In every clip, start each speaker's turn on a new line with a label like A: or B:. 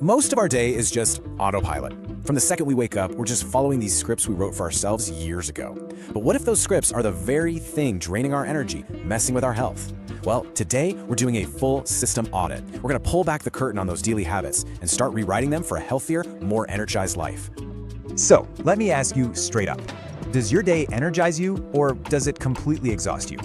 A: Most of our day is just autopilot. From the second we wake up, we're just following these scripts we wrote for ourselves years ago. But what if those scripts are the very thing draining our energy, messing with our health? Well, today we're doing a full system audit. We're going to pull back the curtain on those daily habits and start rewriting them for a healthier, more energized life.
B: So, let me ask you straight up. Does your day energize you, or does it completely exhaust you?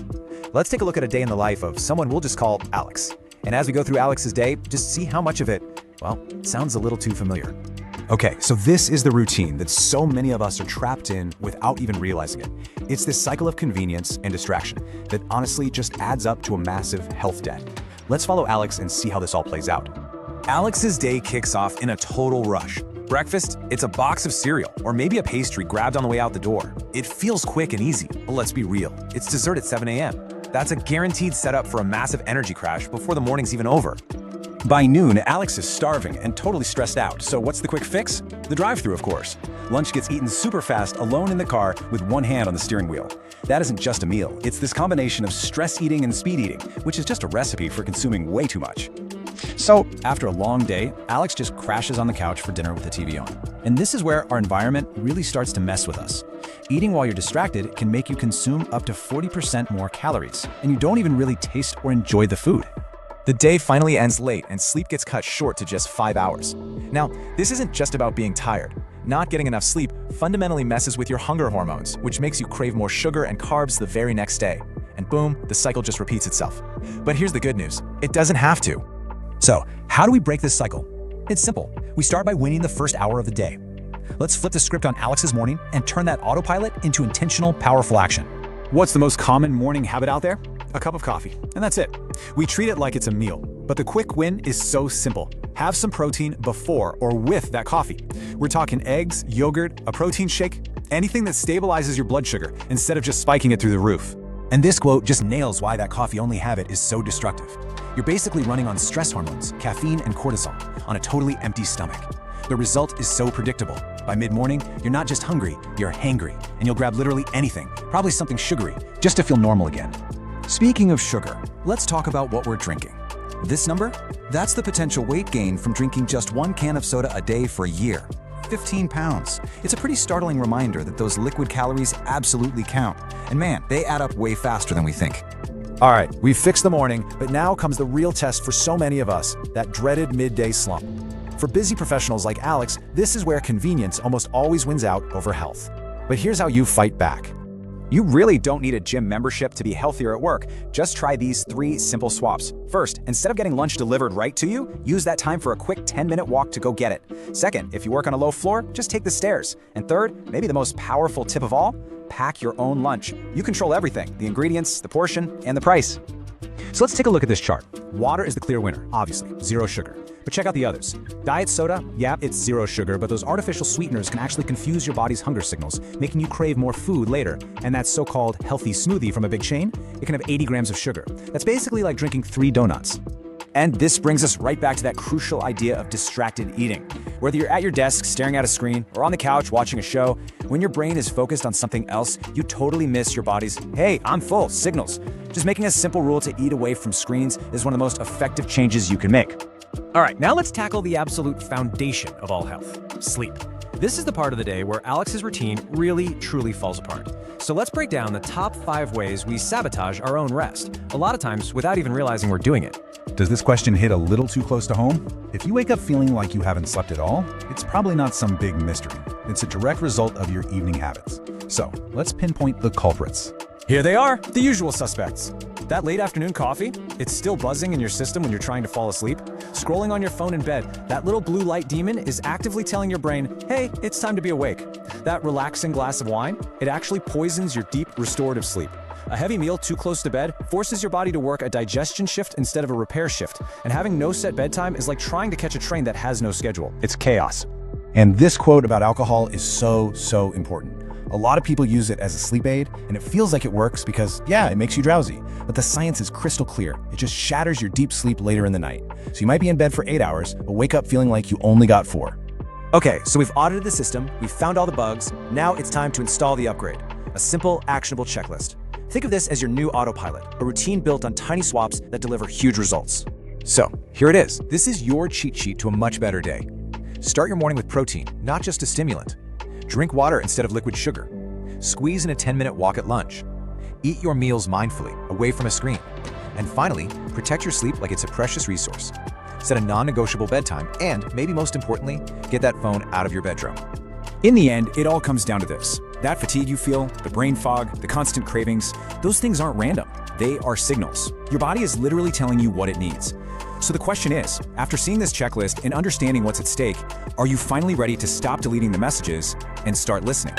B: Let's take a look at a day in the life of someone we'll just call Alex. And as we go through Alex's day, just see how much of it, well, sounds a little too familiar. Okay, so this is the routine that so many of us are trapped in without even realizing it. It's this cycle of convenience and distraction that honestly just adds up to a massive health debt. Let's follow Alex and see how this all plays out. Alex's day kicks off in a total rush. Breakfast, it's a box of cereal, or maybe a pastry grabbed on the way out the door. It feels quick and easy, but let's be real, it's dessert at 7 a.m. That's a guaranteed setup for a massive energy crash before the morning's even over. By noon, Alex is starving and totally stressed out, so what's the quick fix? The drive-thru, of course. Lunch gets eaten super fast, alone in the car, with one hand on the steering wheel. That isn't just a meal, it's this combination of stress eating and speed eating, which is just a recipe for consuming way too much. So, after a long day, Alex just crashes on the couch for dinner with the TV on. And this is where our environment really starts to mess with us. Eating while you're distracted can make you consume up to 40% more calories, and you don't even really taste or enjoy the food. The day finally ends late and sleep gets cut short to just 5 hours. Now, this isn't just about being tired. Not getting enough sleep fundamentally messes with your hunger hormones, which makes you crave more sugar and carbs the very next day. And boom, the cycle just repeats itself. But here's the good news, it doesn't have to. So, how do we break this cycle? It's simple. We start by winning the first hour of the day. Let's flip the script on Alex's morning and turn that autopilot into intentional, powerful action. What's the most common morning habit out there? A cup of coffee, and that's it. We treat it like it's a meal, but the quick win is so simple. Have some protein before or with that coffee. We're talking eggs, yogurt, a protein shake, anything that stabilizes your blood sugar instead of just spiking it through the roof. And this quote just nails why that coffee-only habit is so destructive. You're basically running on stress hormones, caffeine, and cortisol on a totally empty stomach. The result is so predictable. By mid-morning, you're not just hungry, you're hangry, and you'll grab literally anything, probably something sugary, just to feel normal again. Speaking of sugar, let's talk about what we're drinking. This number? That's the potential weight gain from drinking just one can of soda a day for a year. 15 pounds. It's a pretty startling reminder that those liquid calories absolutely count. And man, they add up way faster than we think. All right, we've fixed the morning, but now comes the real test for so many of us, that dreaded midday slump. For busy professionals like Alex, this is where convenience almost always wins out over health. But here's how you fight back. You really don't need a gym membership to be healthier at work. Just try these 3 simple swaps. First, instead of getting lunch delivered right to you, use that time for a quick 10-minute walk to go get it. Second, if you work on a low floor, just take the stairs. And third, maybe the most powerful tip of all, pack your own lunch. You control everything, the ingredients, the portion, and the price. So let's take a look at this chart. Water is the clear winner, obviously, 0 sugar. But check out the others. Diet soda, yeah, it's 0 sugar, but those artificial sweeteners can actually confuse your body's hunger signals, making you crave more food later. And that so-called healthy smoothie from a big chain, it can have 80 grams of sugar. That's basically like drinking 3 donuts. And this brings us right back to that crucial idea of distracted eating. Whether you're at your desk staring at a screen or on the couch watching a show, when your brain is focused on something else, you totally miss your body's, hey, I'm full, signals. Just making a simple rule to eat away from screens is one of the most effective changes you can make.
C: All right, now let's tackle the absolute foundation of all health, sleep. This is the part of the day where Alex's routine really, truly falls apart. So let's break down the top 5 ways we sabotage our own rest, a lot of times without even realizing we're doing it.
D: Does this question hit a little too close to home? If you wake up feeling like you haven't slept at all, it's probably not some big mystery. It's a direct result of your evening habits. So let's pinpoint the culprits.
A: Here they are, the usual suspects. That late afternoon coffee, it's still buzzing in your system when you're trying to fall asleep. Scrolling on your phone in bed, that little blue light demon is actively telling your brain, hey, it's time to be awake. That relaxing glass of wine, it actually poisons your deep restorative sleep. A heavy meal too close to bed forces your body to work a digestion shift instead of a repair shift. And having no set bedtime is like trying to catch a train that has no schedule.
D: It's chaos. And this quote about alcohol is so important. A lot of people use it as a sleep aid, and it feels like it works because, yeah, it makes you drowsy. But the science is crystal clear. It just shatters your deep sleep later in the night. So you might be in bed for 8 hours, but wake up feeling like you only got 4.
A: Okay, so we've audited the system, we've found all the bugs, now it's time to install the upgrade. A simple, actionable checklist. Think of this as your new autopilot, a routine built on tiny swaps that deliver huge results.
B: So, here it is. This is your cheat sheet to a much better day. Start your morning with protein, not just a stimulant. Drink water instead of liquid sugar. Squeeze in a 10-minute walk at lunch. Eat your meals mindfully, away from a screen. And finally, protect your sleep like it's a precious resource. Set a non-negotiable bedtime, and maybe most importantly, get that phone out of your bedroom.
E: In the end, it all comes down to this. That fatigue you feel, the brain fog, the constant cravings, those things aren't random. They are signals. Your body is literally telling you what it needs. So the question is, after seeing this checklist and understanding what's at stake, are you finally ready to stop deleting the messages and start listening?